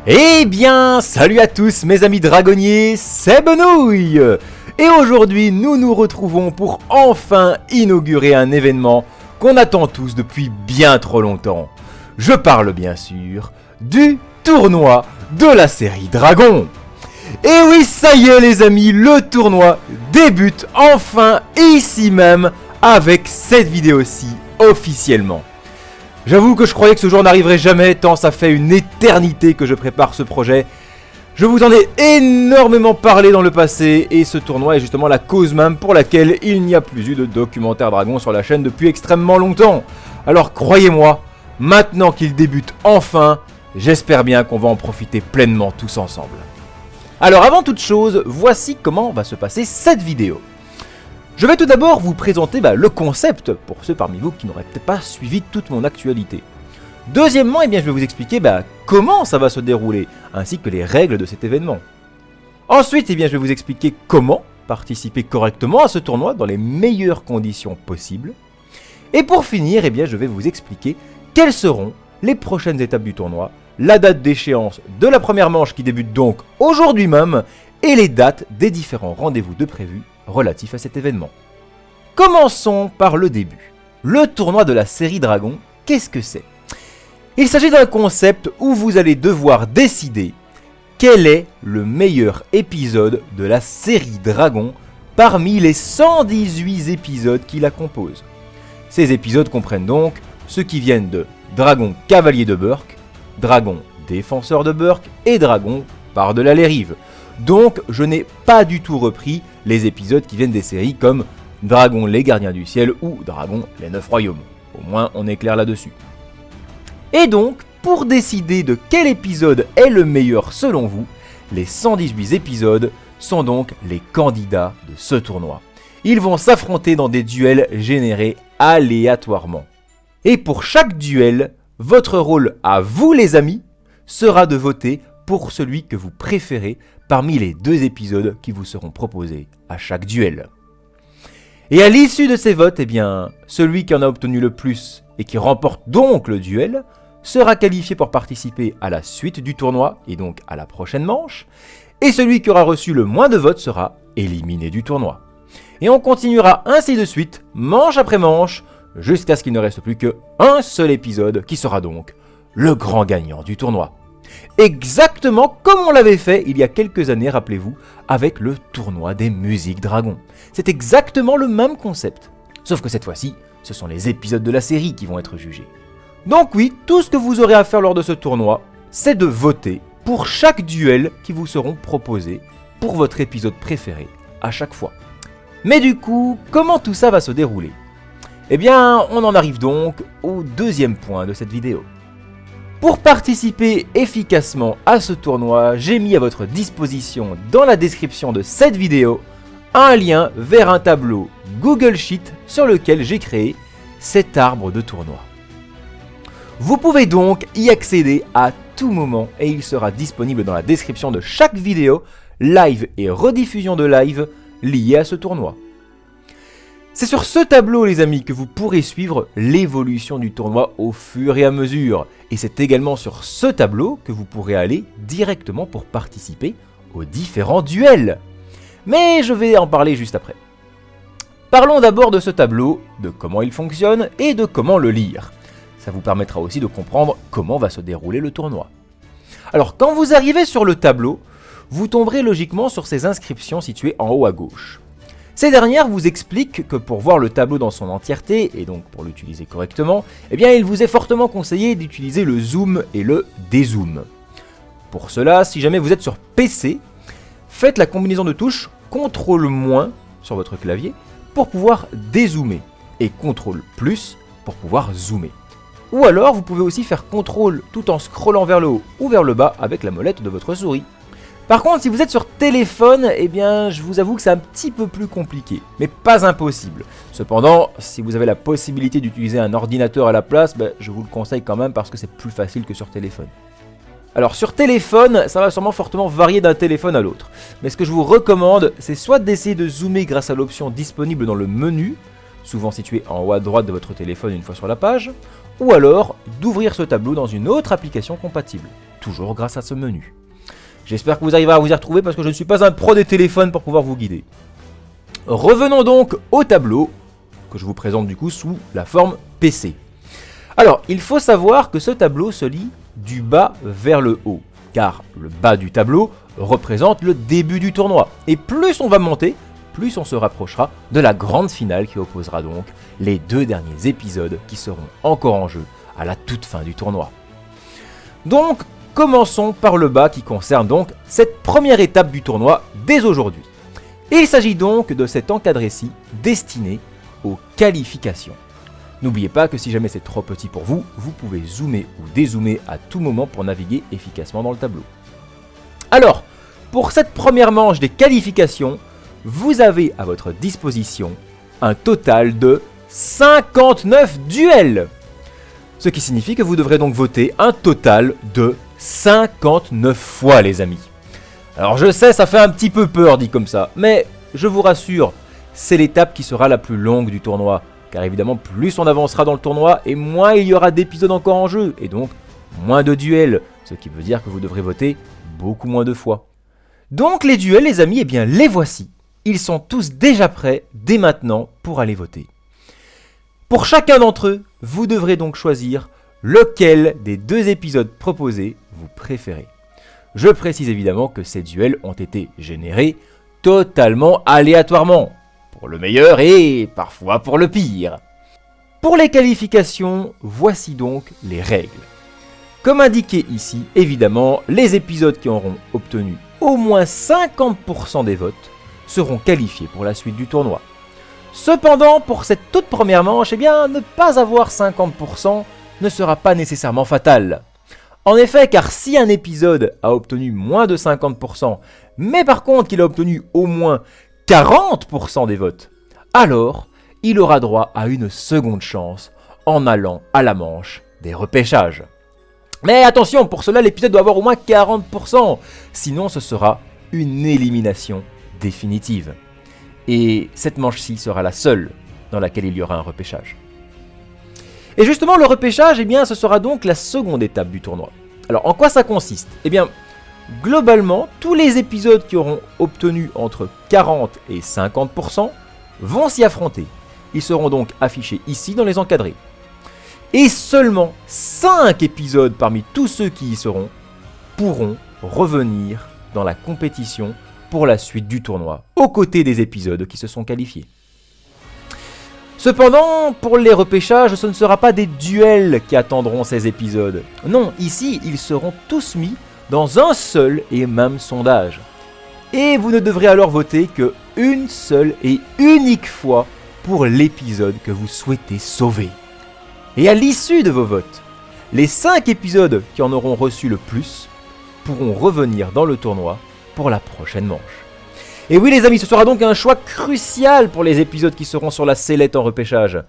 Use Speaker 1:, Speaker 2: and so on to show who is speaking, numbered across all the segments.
Speaker 1: Eh bien, salut à tous mes amis dragonniers, c'est Benouille. Et aujourd'hui, nous nous retrouvons pour enfin inaugurer un événement qu'on attend tous depuis bien trop longtemps. Je parle bien sûr du tournoi de la série Dragon. Et oui, ça y est les amis, le tournoi débute enfin ici même avec cette vidéo-ci officiellement. J'avoue que je croyais que ce jour n'arriverait jamais, tant ça fait une éternité que je prépare ce projet. Je vous en ai énormément parlé dans le passé, et ce tournoi est justement la cause même pour laquelle il n'y a plus eu de documentaire dragon sur la chaîne depuis extrêmement longtemps. Alors croyez-moi, maintenant qu'il débute enfin, j'espère bien qu'on va en profiter pleinement tous ensemble. Alors avant toute chose, voici comment va se passer cette vidéo. Je vais tout d'abord vous présenter le concept, pour ceux parmi vous qui n'auraient peut-être pas suivi toute mon actualité. Deuxièmement, je vais vous expliquer comment ça va se dérouler, ainsi que les règles de cet événement. Ensuite, je vais vous expliquer comment participer correctement à ce tournoi dans les meilleures conditions possibles. Et pour finir, je vais vous expliquer quelles seront les prochaines étapes du tournoi, la date d'échéance de la première manche qui débute donc aujourd'hui même, et les dates des différents rendez-vous de prévus relatifs à cet événement. Commençons par le début. Le tournoi de la série Dragon, qu'est-ce que c'est ? Il s'agit d'un concept où vous allez devoir décider quel est le meilleur épisode de la série Dragon parmi les 118 épisodes qui la composent. Ces épisodes comprennent donc ceux qui viennent de Dragon Cavalier de Burk, Dragon Défenseur de Burk et Dragon Par-delà les rives. Donc je n'ai pas du tout repris les épisodes qui viennent des séries comme Dragon les Gardiens du Ciel ou Dragon les 9 Royaumes. Au moins on est clair là-dessus. Et donc, pour décider de quel épisode est le meilleur selon vous, les 118 épisodes sont donc les candidats de ce tournoi. Ils vont s'affronter dans des duels générés aléatoirement. Et pour chaque duel, votre rôle à vous les amis sera de voter pour celui que vous préférez parmi les 2 épisodes qui vous seront proposés à chaque duel. Et à l'issue de ces votes, celui qui en a obtenu le plus et qui remporte donc le duel sera qualifié pour participer à la suite du tournoi et donc à la prochaine manche, et celui qui aura reçu le moins de votes sera éliminé du tournoi. Et on continuera ainsi de suite, manche après manche, jusqu'à ce qu'il ne reste plus qu'un seul épisode qui sera donc le grand gagnant du tournoi. Exactement comme on l'avait fait il y a quelques années, rappelez-vous, avec le tournoi des musiques dragons. C'est exactement le même concept, sauf que cette fois-ci, ce sont les épisodes de la série qui vont être jugés. Donc oui, tout ce que vous aurez à faire lors de ce tournoi, c'est de voter pour chaque duel qui vous seront proposés pour votre épisode préféré à chaque fois. Mais du coup, comment tout ça va se dérouler ? On en arrive donc au deuxième point de cette vidéo. Pour participer efficacement à ce tournoi, j'ai mis à votre disposition dans la description de cette vidéo un lien vers un tableau Google Sheet sur lequel j'ai créé cet arbre de tournoi. Vous pouvez donc y accéder à tout moment et il sera disponible dans la description de chaque vidéo, live et rediffusion de live liée à ce tournoi. C'est sur ce tableau les amis que vous pourrez suivre l'évolution du tournoi au fur et à mesure. Et c'est également sur ce tableau que vous pourrez aller directement pour participer aux différents duels. Mais je vais en parler juste après. Parlons d'abord de ce tableau, de comment il fonctionne et de comment le lire. Ça vous permettra aussi de comprendre comment va se dérouler le tournoi. Alors quand vous arrivez sur le tableau, vous tomberez logiquement sur ces inscriptions situées en haut à gauche. Ces dernières vous expliquent que pour voir le tableau dans son entièreté, et donc pour l'utiliser correctement, il vous est fortement conseillé d'utiliser le zoom et le dézoom. Pour cela, si jamais vous êtes sur PC, faites la combinaison de touches CTRL- sur votre clavier pour pouvoir dézoomer, et CTRL+ pour pouvoir zoomer. Ou alors, vous pouvez aussi faire CTRL tout en scrollant vers le haut ou vers le bas avec la molette de votre souris. Par contre, si vous êtes sur téléphone, je vous avoue que c'est un petit peu plus compliqué, mais pas impossible. Cependant, si vous avez la possibilité d'utiliser un ordinateur à la place, je vous le conseille quand même parce que c'est plus facile que sur téléphone. Alors sur téléphone, ça va sûrement fortement varier d'un téléphone à l'autre. Mais ce que je vous recommande, c'est soit d'essayer de zoomer grâce à l'option disponible dans le menu, souvent situé en haut à droite de votre téléphone une fois sur la page, ou alors d'ouvrir ce tableau dans une autre application compatible, toujours grâce à ce menu. J'espère que vous arriverez à vous y retrouver parce que je ne suis pas un pro des téléphones pour pouvoir vous guider. Revenons donc au tableau, que je vous présente du coup sous la forme PC. Alors, il faut savoir que ce tableau se lit du bas vers le haut, car le bas du tableau représente le début du tournoi. Et plus on va monter, plus on se rapprochera de la grande finale qui opposera donc les 2 derniers épisodes qui seront encore en jeu à la toute fin du tournoi. Donc, commençons par le bas qui concerne donc cette première étape du tournoi dès aujourd'hui. Il s'agit donc de cet encadré-ci destiné aux qualifications. N'oubliez pas que si jamais c'est trop petit pour vous, vous pouvez zoomer ou dézoomer à tout moment pour naviguer efficacement dans le tableau. Alors, pour cette première manche des qualifications, vous avez à votre disposition un total de 59 duels. Ce qui signifie que vous devrez donc voter un total de 59 fois, les amis. Alors je sais, ça fait un petit peu peur dit comme ça, mais je vous rassure, c'est l'étape qui sera la plus longue du tournoi. Car évidemment, plus on avancera dans le tournoi, et moins il y aura d'épisodes encore en jeu, et donc moins de duels, ce qui veut dire que vous devrez voter beaucoup moins de fois. Donc les duels, les amis, eh bien les voici. Ils sont tous déjà prêts, dès maintenant, pour aller voter. Pour chacun d'entre eux, vous devrez donc choisir lequel des 2 épisodes proposés vous préférez. Je précise évidemment que ces duels ont été générés totalement aléatoirement, pour le meilleur et parfois pour le pire. Pour les qualifications, voici donc les règles. Comme indiqué ici, évidemment, les épisodes qui auront obtenu au moins 50% des votes seront qualifiés pour la suite du tournoi. Cependant, pour cette toute première manche, eh bien, ne pas avoir 50% ne sera pas nécessairement fatal. En effet, car si un épisode a obtenu moins de 50%, mais par contre qu'il a obtenu au moins 40% des votes, alors il aura droit à une seconde chance en allant à la manche des repêchages. Mais attention, pour cela l'épisode doit avoir au moins 40%, sinon ce sera une élimination définitive. Et cette manche-ci sera la seule dans laquelle il y aura un repêchage. Et justement, le repêchage, eh bien, ce sera donc la seconde étape du tournoi. Alors, en quoi ça consiste ? Eh bien, globalement, tous les épisodes qui auront obtenu entre 40 et 50% vont s'y affronter. Ils seront donc affichés ici dans les encadrés. Et seulement 5 épisodes parmi tous ceux qui y seront pourront revenir dans la compétition pour la suite du tournoi, aux côtés des épisodes qui se sont qualifiés. Cependant, pour les repêchages, ce ne sera pas des duels qui attendront ces épisodes. Non, ici, ils seront tous mis dans un seul et même sondage. Et vous ne devrez alors voter que une seule et unique fois pour l'épisode que vous souhaitez sauver. Et à l'issue de vos votes, les 5 épisodes qui en auront reçu le plus pourront revenir dans le tournoi pour la prochaine manche. Et oui les amis, ce sera donc un choix crucial pour les épisodes qui seront sur la sellette en repêchage.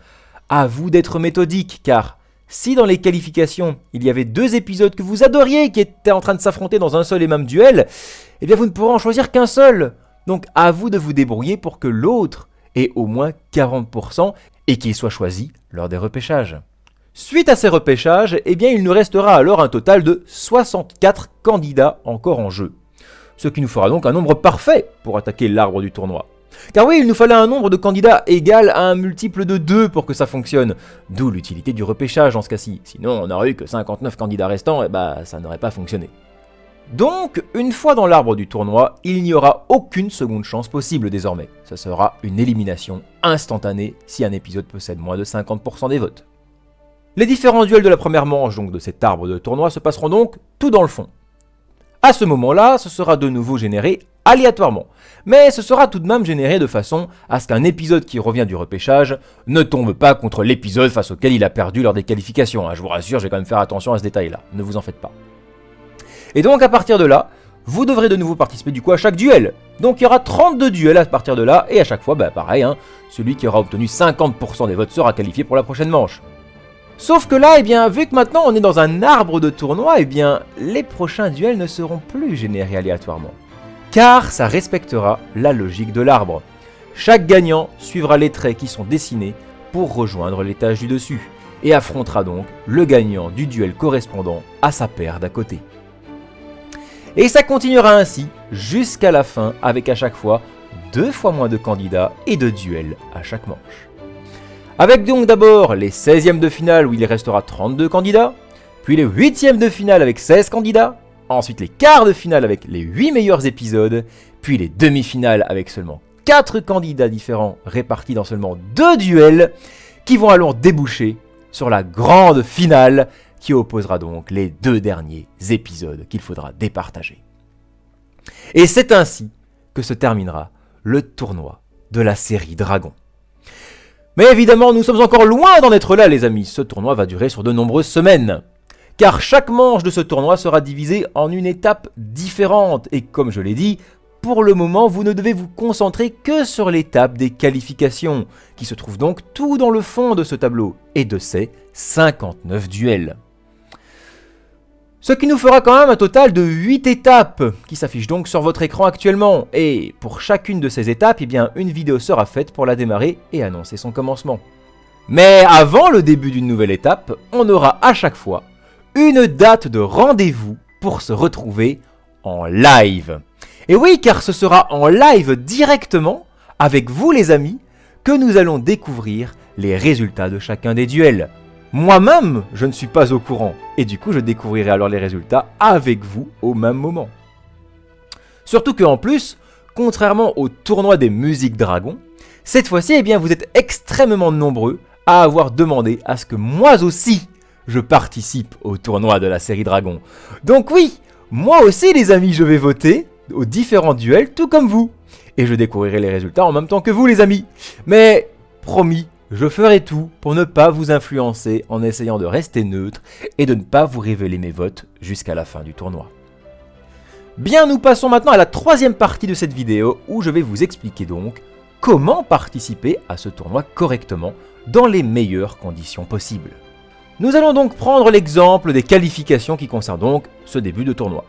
Speaker 1: À vous d'être méthodique, car si dans les qualifications, il y avait 2 épisodes que vous adoriez qui étaient en train de s'affronter dans un seul et même duel, eh bien vous ne pourrez en choisir qu'un seul. Donc à vous de vous débrouiller pour que l'autre ait au moins 40% et qu'il soit choisi lors des repêchages. Suite à ces repêchages, eh bien il nous restera alors un total de 64 candidats encore en jeu. Ce qui nous fera donc un nombre parfait pour attaquer l'arbre du tournoi. Car oui, il nous fallait un nombre de candidats égal à un multiple de 2 pour que ça fonctionne. D'où l'utilité du repêchage en ce cas-ci. Sinon, on n'aurait eu que 59 candidats restants, et ça n'aurait pas fonctionné. Donc, une fois dans l'arbre du tournoi, il n'y aura aucune seconde chance possible désormais. Ce sera une élimination instantanée si un épisode possède moins de 50% des votes. Les différents duels de la première manche donc de cet arbre de tournoi se passeront donc tout dans le fond. À ce moment-là, ce sera de nouveau généré aléatoirement, mais ce sera tout de même généré de façon à ce qu'un épisode qui revient du repêchage ne tombe pas contre l'épisode face auquel il a perdu lors des qualifications. Je vous rassure, je vais quand même faire attention à ce détail-là, ne vous en faites pas. Et donc à partir de là, vous devrez de nouveau participer du coup à chaque duel. Donc il y aura 32 duels à partir de là, et à chaque fois, pareil, celui qui aura obtenu 50% des votes sera qualifié pour la prochaine manche. Sauf que là, vu que maintenant on est dans un arbre de tournoi, les prochains duels ne seront plus générés aléatoirement. Car ça respectera la logique de l'arbre. Chaque gagnant suivra les traits qui sont dessinés pour rejoindre l'étage du dessus, et affrontera donc le gagnant du duel correspondant à sa paire d'à côté. Et ça continuera ainsi jusqu'à la fin avec à chaque fois 2 fois moins de candidats et de duels à chaque manche. Avec donc d'abord les 16e de finale où il restera 32 candidats, puis les 8e de finale avec 16 candidats, ensuite les quarts de finale avec les 8 meilleurs épisodes, puis les demi-finales avec seulement 4 candidats différents répartis dans seulement 2 duels qui vont alors déboucher sur la grande finale qui opposera donc les 2 derniers épisodes qu'il faudra départager. Et c'est ainsi que se terminera le tournoi de la série Dragon. Mais évidemment, nous sommes encore loin d'en être là les amis, ce tournoi va durer sur de nombreuses semaines. Car chaque manche de ce tournoi sera divisée en une étape différente, et comme je l'ai dit, pour le moment, vous ne devez vous concentrer que sur l'étape des qualifications, qui se trouve donc tout dans le fond de ce tableau, et de ces 59 duels. Ce qui nous fera quand même un total de 8 étapes, qui s'affichent donc sur votre écran actuellement, et pour chacune de ces étapes, une vidéo sera faite pour la démarrer et annoncer son commencement. Mais avant le début d'une nouvelle étape, on aura à chaque fois une date de rendez-vous pour se retrouver en live. Et oui, car ce sera en live directement, avec vous les amis, que nous allons découvrir les résultats de chacun des duels. Moi-même, je ne suis pas au courant, et du coup je découvrirai alors les résultats avec vous au même moment. Surtout qu'en plus, contrairement au tournoi des musiques dragons, cette fois-ci, vous êtes extrêmement nombreux à avoir demandé à ce que moi aussi, je participe au tournoi de la série Dragon. Donc oui, moi aussi les amis, je vais voter aux différents duels, tout comme vous. Et je découvrirai les résultats en même temps que vous les amis. Mais, promis, je ferai tout pour ne pas vous influencer en essayant de rester neutre et de ne pas vous révéler mes votes jusqu'à la fin du tournoi. Bien, nous passons maintenant à la 3e partie de cette vidéo où je vais vous expliquer donc comment participer à ce tournoi correctement dans les meilleures conditions possibles. Nous allons donc prendre l'exemple des qualifications qui concernent donc ce début de tournoi.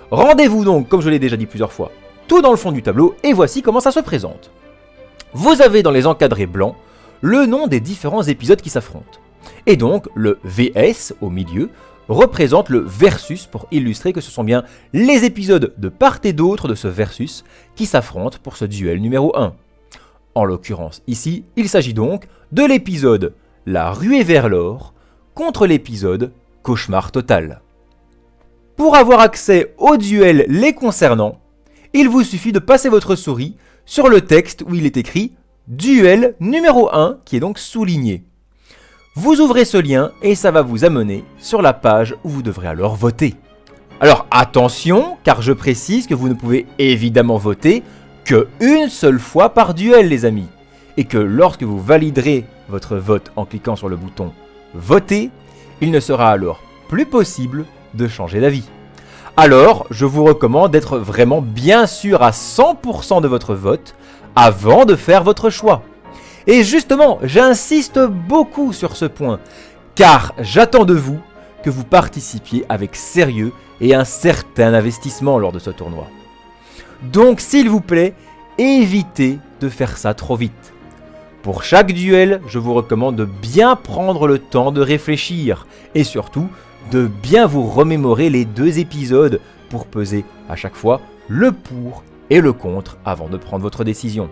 Speaker 1: Rendez-vous donc, comme je l'ai déjà dit plusieurs fois, tout dans le fond du tableau et voici comment ça se présente. Vous avez dans les encadrés blancs le nom des différents épisodes qui s'affrontent. Et donc le VS au milieu représente le versus pour illustrer que ce sont bien les épisodes de part et d'autre de ce versus qui s'affrontent pour ce duel numéro 1. En l'occurrence ici, il s'agit donc de l'épisode La ruée vers l'or contre l'épisode Cauchemar total. Pour avoir accès aux duels les concernant, il vous suffit de passer votre souris sur le texte où il est écrit « Duel numéro 1 » qui est donc souligné. Vous ouvrez ce lien et ça va vous amener sur la page où vous devrez alors voter. Alors attention, car je précise que vous ne pouvez évidemment voter qu'une seule fois par duel les amis, et que lorsque vous validerez votre vote en cliquant sur le bouton « Voter », il ne sera alors plus possible de changer d'avis. Alors, je vous recommande d'être vraiment bien sûr à 100% de votre vote avant de faire votre choix. Et justement, j'insiste beaucoup sur ce point, car j'attends de vous que vous participiez avec sérieux et un certain investissement lors de ce tournoi. Donc, s'il vous plaît, évitez de faire ça trop vite. Pour chaque duel, je vous recommande de bien prendre le temps de réfléchir et surtout de bien vous remémorer les 2 épisodes pour peser à chaque fois le pour et le contre avant de prendre votre décision.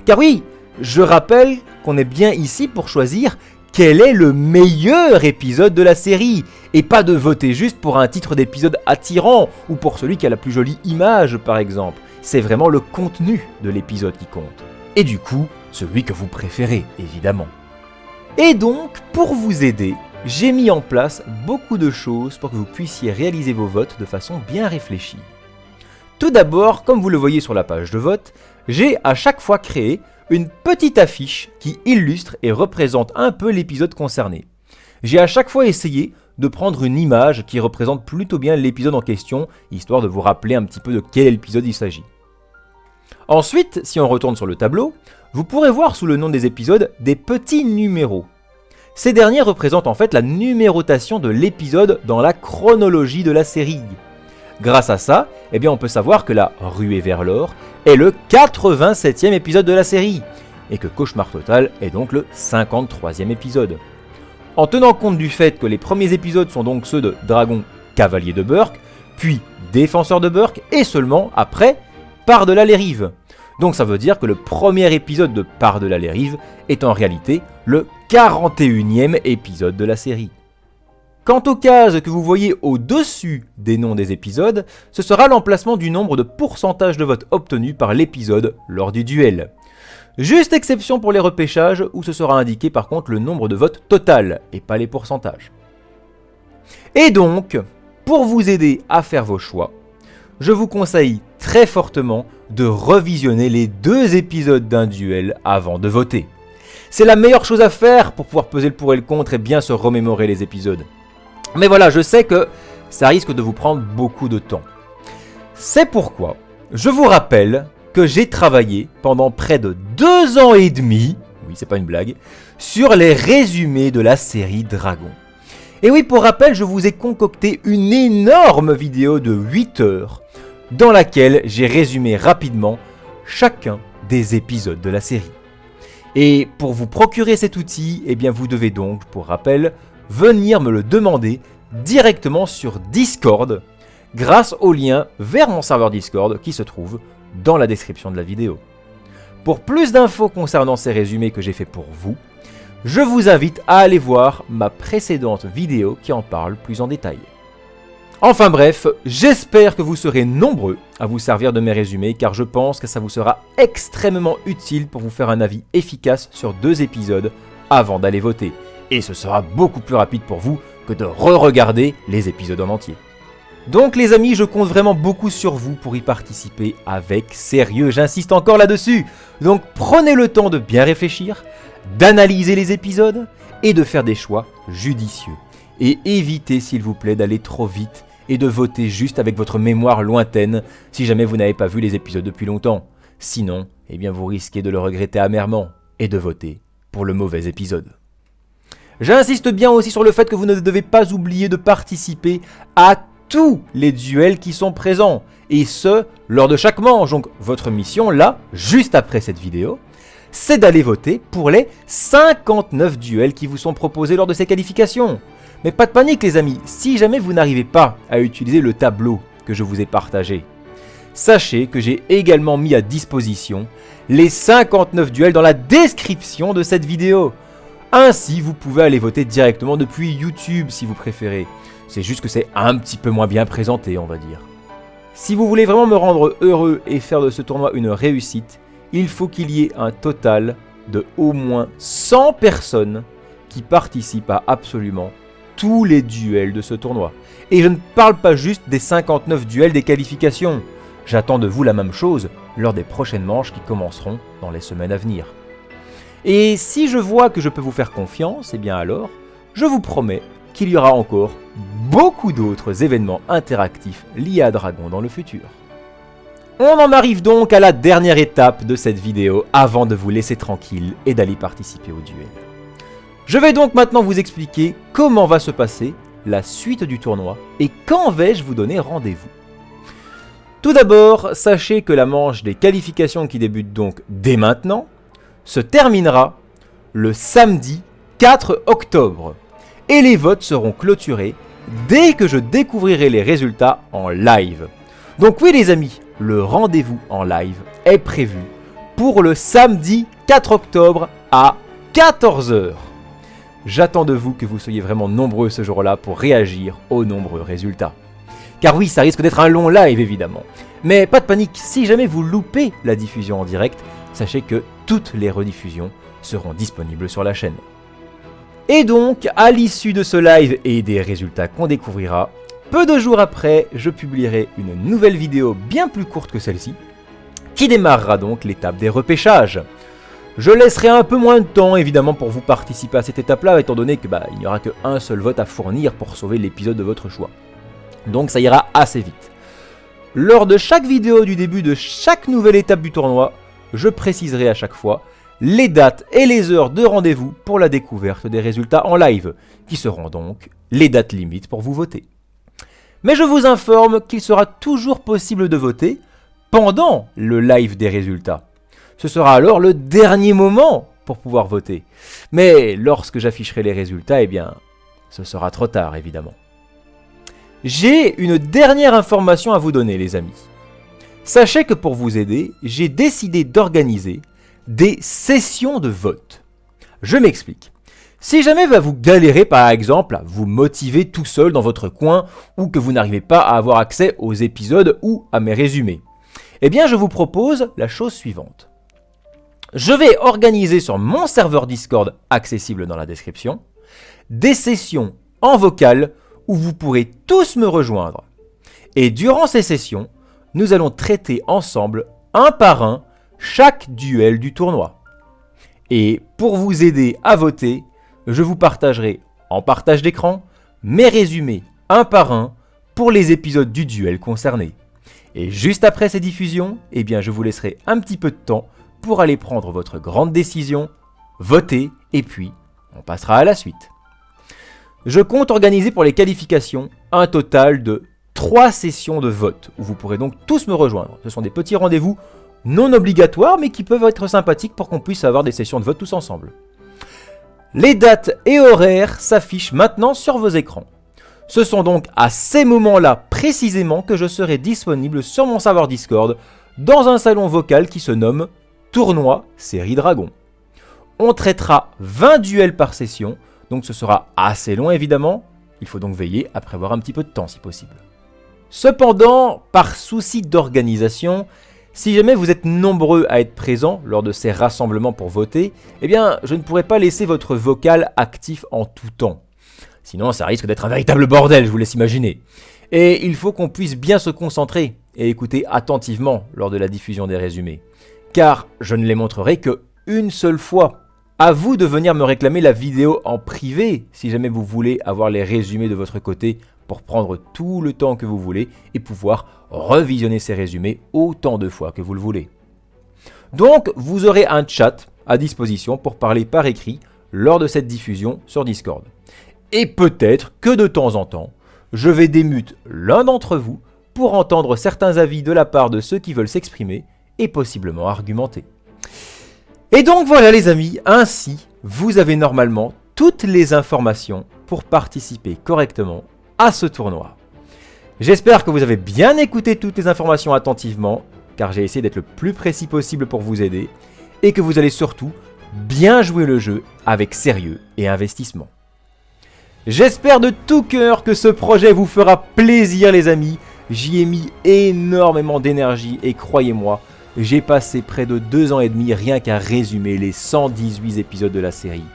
Speaker 1: Car oui, je rappelle qu'on est bien ici pour choisir quel est le meilleur épisode de la série et pas de voter juste pour un titre d'épisode attirant ou pour celui qui a la plus jolie image par exemple. C'est vraiment le contenu de l'épisode qui compte. Et du coup, celui que vous préférez évidemment. Et donc, pour vous aider, j'ai mis en place beaucoup de choses pour que vous puissiez réaliser vos votes de façon bien réfléchie. Tout d'abord, comme vous le voyez sur la page de vote, j'ai à chaque fois créé une petite affiche qui illustre et représente un peu l'épisode concerné. J'ai à chaque fois essayé de prendre une image qui représente plutôt bien l'épisode en question, histoire de vous rappeler un petit peu de quel épisode il s'agit. Ensuite, si on retourne sur le tableau, vous pourrez voir sous le nom des épisodes des petits numéros. Ces derniers représentent en fait la numérotation de l'épisode dans la chronologie de la série. Grâce à ça, on peut savoir que la ruée vers l'or est le 87e épisode de la série. et que Cauchemar Total est donc le 53e épisode. En tenant compte du fait que les premiers épisodes sont donc ceux de Dragon Cavalier de Burk, puis Défenseur de Burk, et seulement après Par-delà les rives. Donc ça veut dire que le premier épisode de Par-delà les rives est en réalité le 41e épisode de la série. Quant aux cases que vous voyez au-dessus des noms des épisodes, ce sera l'emplacement du nombre de pourcentage de votes obtenus par l'épisode lors du duel. Juste exception pour les repêchages où ce sera indiqué par contre le nombre de votes total et pas les pourcentages. Et donc, pour vous aider à faire vos choix, je vous conseille très fortement de revisionner les 2 épisodes d'un duel avant de voter. C'est la meilleure chose à faire pour pouvoir peser le pour et le contre et bien se remémorer les épisodes. Mais voilà, je sais que ça risque de vous prendre beaucoup de temps. C'est pourquoi je vous rappelle que j'ai travaillé pendant près de 2 ans et demi, oui c'est pas une blague, sur les résumés de la série Dragon. Et oui, pour rappel, je vous ai concocté une énorme vidéo de 8 heures dans laquelle j'ai résumé rapidement chacun des épisodes de la série. Et pour vous procurer cet outil, eh bien vous devez donc, pour rappel, venir me le demander directement sur Discord grâce au lien vers mon serveur Discord qui se trouve dans la description de la vidéo. Pour plus d'infos concernant ces résumés que j'ai fait pour vous, je vous invite à aller voir ma précédente vidéo qui en parle plus en détail. Enfin bref, j'espère que vous serez nombreux à vous servir de mes résumés car je pense que ça vous sera extrêmement utile pour vous faire un avis efficace sur 2 épisodes avant d'aller voter. Et ce sera beaucoup plus rapide pour vous que de re-regarder les épisodes en entier. Donc les amis, je compte vraiment beaucoup sur vous pour y participer avec sérieux, j'insiste encore là-dessus. Donc prenez le temps de bien réfléchir, d'analyser les épisodes et de faire des choix judicieux. Et évitez s'il vous plaît d'aller trop vite et de voter juste avec votre mémoire lointaine si jamais vous n'avez pas vu les épisodes depuis longtemps. Sinon, eh bien vous risquez de le regretter amèrement et de voter pour le mauvais épisode. J'insiste bien aussi sur le fait que vous ne devez pas oublier de participer à tous les duels qui sont présents, et ce, lors de chaque manche. Donc votre mission là, juste après cette vidéo, c'est d'aller voter pour les 59 duels qui vous sont proposés lors de ces qualifications. Mais pas de panique les amis, si jamais vous n'arrivez pas à utiliser le tableau que je vous ai partagé, sachez que j'ai également mis à disposition les 59 duels dans la description de cette vidéo. Ainsi, vous pouvez aller voter directement depuis YouTube si vous préférez. C'est juste que c'est un petit peu moins bien présenté, on va dire. Si vous voulez vraiment me rendre heureux et faire de ce tournoi une réussite, il faut qu'il y ait un total de au moins 100 personnes qui participent à absolument tous les duels de ce tournoi. Et je ne parle pas juste des 59 duels des qualifications. J'attends de vous la même chose lors des prochaines manches qui commenceront dans les semaines à venir. Et si je vois que je peux vous faire confiance, eh bien alors, je vous promets qu'il y aura encore beaucoup d'autres événements interactifs liés à Dragon dans le futur. On en arrive donc à la dernière étape de cette vidéo avant de vous laisser tranquille et d'aller participer au duel. Je vais donc maintenant vous expliquer comment va se passer la suite du tournoi et quand vais-je vous donner rendez-vous. Tout d'abord, sachez que la manche des qualifications qui débute donc dès maintenant se terminera le samedi 4 octobre et les votes seront clôturés dès que je découvrirai les résultats en live. Donc oui les amis, le rendez-vous en live est prévu pour le samedi 4 octobre à 14 h. J'attends de vous que vous soyez vraiment nombreux ce jour-là pour réagir aux nombreux résultats. Car oui, ça risque d'être un long live évidemment. Mais pas de panique, si jamais vous loupez la diffusion en direct, sachez que toutes les rediffusions seront disponibles sur la chaîne. Et donc, à l'issue de ce live et des résultats qu'on découvrira, peu de jours après, je publierai une nouvelle vidéo bien plus courte que celle-ci, qui démarrera donc l'étape des repêchages. Je laisserai un peu moins de temps évidemment pour vous participer à cette étape-là, étant donné que il n'y aura qu'un seul vote à fournir pour sauver l'épisode de votre choix. Donc ça ira assez vite. Lors de chaque vidéo du début de chaque nouvelle étape du tournoi, je préciserai à chaque fois les dates et les heures de rendez-vous pour la découverte des résultats en live, qui seront donc les dates limites pour vous voter. Mais je vous informe qu'il sera toujours possible de voter pendant le live des résultats. Ce sera alors le dernier moment pour pouvoir voter. Mais lorsque j'afficherai les résultats, eh bien, ce sera trop tard évidemment. J'ai une dernière information à vous donner les amis. Sachez que pour vous aider, j'ai décidé d'organiser des sessions de vote. Je m'explique. Si jamais vous galérez par exemple à vous motiver tout seul dans votre coin ou que vous n'arrivez pas à avoir accès aux épisodes ou à mes résumés, eh bien je vous propose la chose suivante. Je vais organiser sur mon serveur Discord accessible dans la description des sessions en vocal où vous pourrez tous me rejoindre. Et durant ces sessions, nous allons traiter ensemble, un par un, chaque duel du tournoi. Et pour vous aider à voter, je vous partagerai en partage d'écran mes résumés un par un pour les épisodes du duel concernés. Et juste après ces diffusions, eh bien je vous laisserai un petit peu de temps pour aller prendre votre grande décision, voter et puis on passera à la suite. Je compte organiser pour les qualifications un total de 3 sessions de vote où vous pourrez donc tous me rejoindre. Ce sont des petits rendez-vous non obligatoires mais qui peuvent être sympathiques pour qu'on puisse avoir des sessions de vote tous ensemble. Les dates et horaires s'affichent maintenant sur vos écrans. Ce sont donc à ces moments-là précisément que je serai disponible sur mon serveur Discord dans un salon vocal qui se nomme Tournoi Série Dragon. On traitera 20 duels par session, donc ce sera assez long évidemment, il faut donc veiller à prévoir un petit peu de temps si possible. Cependant, par souci d'organisation, si jamais vous êtes nombreux à être présents lors de ces rassemblements pour voter, eh bien je ne pourrai pas laisser votre vocal actif en tout temps. Sinon ça risque d'être un véritable bordel, je vous laisse imaginer. Et il faut qu'on puisse bien se concentrer et écouter attentivement lors de la diffusion des résumés. Car je ne les montrerai qu'une seule fois. À vous de venir me réclamer la vidéo en privé si jamais vous voulez avoir les résumés de votre côté pour prendre tout le temps que vous voulez et pouvoir revisionner ces résumés autant de fois que vous le voulez. Donc vous aurez un chat à disposition pour parler par écrit lors de cette diffusion sur Discord. Et peut-être que de temps en temps, je vais démute l'un d'entre vous pour entendre certains avis de la part de ceux qui veulent s'exprimer et possiblement argumenter. Et donc voilà les amis, ainsi vous avez normalement toutes les informations pour participer correctement à ce tournoi. J'espère que vous avez bien écouté toutes les informations attentivement, car j'ai essayé d'être le plus précis possible pour vous aider, et que vous allez surtout bien jouer le jeu avec sérieux et investissement. J'espère de tout cœur que ce projet vous fera plaisir les amis, j'y ai mis énormément d'énergie et croyez-moi, j'ai passé près de 2 ans et demi rien qu'à résumer les 118 épisodes de la série.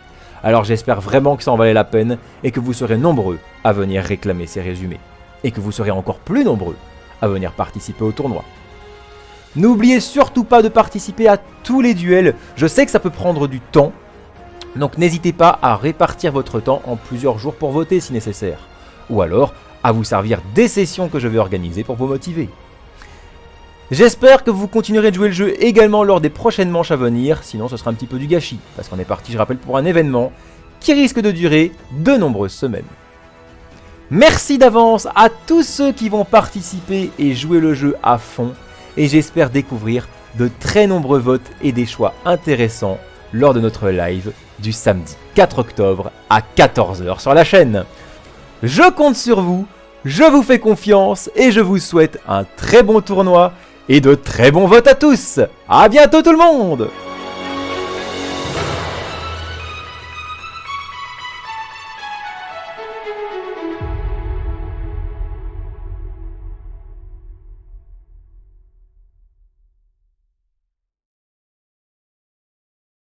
Speaker 1: Alors j'espère vraiment que ça en valait la peine et que vous serez nombreux à venir réclamer ces résumés. Et que vous serez encore plus nombreux à venir participer au tournoi. N'oubliez surtout pas de participer à tous les duels, je sais que ça peut prendre du temps. Donc n'hésitez pas à répartir votre temps en plusieurs jours pour voter si nécessaire. Ou alors à vous servir des sessions que je vais organiser pour vous motiver. J'espère que vous continuerez de jouer le jeu également lors des prochaines manches à venir, sinon ce sera un petit peu du gâchis, parce qu'on est parti, je rappelle, pour un événement qui risque de durer de nombreuses semaines. Merci d'avance à tous ceux qui vont participer et jouer le jeu à fond, et j'espère découvrir de très nombreux votes et des choix intéressants lors de notre live du samedi 4 octobre à 14 h sur la chaîne. Je compte sur vous, je vous fais confiance et je vous souhaite un très bon tournoi et de très bons votes à tous. À bientôt tout le monde!